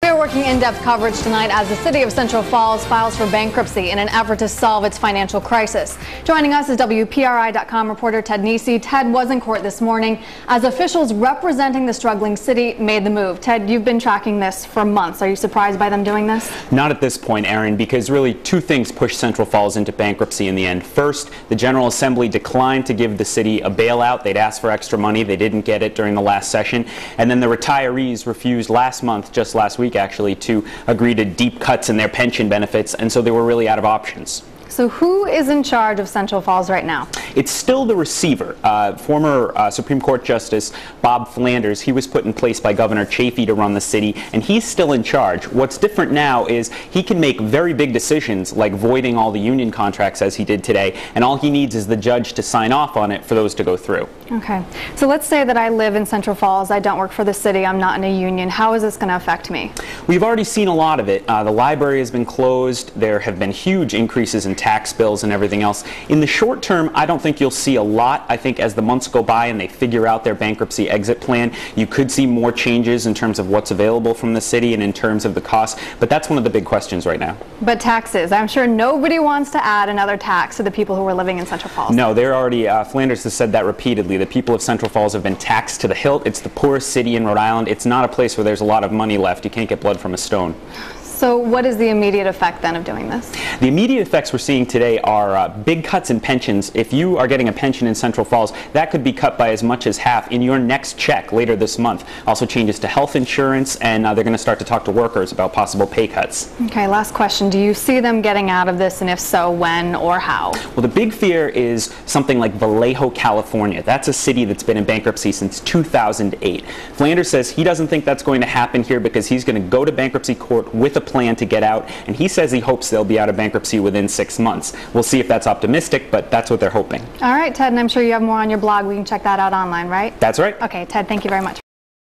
We are working in-depth coverage tonight as the city of Central Falls files for bankruptcy in an effort to solve its financial crisis. Joining us is WPRI.com reporter Ted Nisi. Ted was in court this morning as officials representing the struggling city made the move. Ted, you've been tracking this for months. Are you surprised by them doing this? Not at this point, Erin, because really two things pushed Central Falls into bankruptcy in the end. First, the General Assembly declined to give the city a bailout. They'd asked for extra money. They didn't get it during the last session. And then the retirees refused last month, just last week actually, to agree to deep cuts in their pension benefits, and so they were really out of options. So who is in charge of Central Falls right now? It's still the receiver. Former Supreme Court Justice Bob Flanders, he was put in place by Governor Chafee to run the city, and he's still in charge. What's different now is he can make very big decisions like voiding all the union contracts as he did today, and all he needs is the judge to sign off on it for those to go through. Okay. So let's say that I live in Central Falls, I don't work for the city, I'm not in a union. How is this going to affect me? We've already seen a lot of it. The library has been closed. There have been huge increases in tax bills and everything else. In the short term, I don't think you'll see a lot. I think as the months go by and they figure out their bankruptcy exit plan, you could see more changes in terms of what's available from the city and in terms of the cost. But that's one of the big questions right now. But taxes. I'm sure nobody wants to add another tax to the people who are living in Central Falls. No, they're already, Flanders has said that repeatedly. The people of Central Falls have been taxed to the hilt. It's the poorest city in Rhode Island. It's not a place where there's a lot of money left. You can't get blood from a stone. So what is the immediate effect then of doing this? The immediate effects we're seeing today are big cuts in pensions. If you are getting a pension in Central Falls, that could be cut by as much as half in your next check later this month. Also changes to health insurance, and they're going to start to talk to workers about possible pay cuts. Okay, last question. Do you see them getting out of this, and if so, when or how? Well, the big fear is something like Vallejo, California. That's a city that's been in bankruptcy since 2008. Flanders says he doesn't think that's going to happen here because he's going to go to bankruptcy court with a plan to get out, and he says he hopes they'll be out of bankruptcy within 6 months. We'll see if that's optimistic, but that's what they're hoping. All right, Ted, and I'm sure you have more on your blog. We can check that out online, right? That's right. Okay, Ted, thank you very much.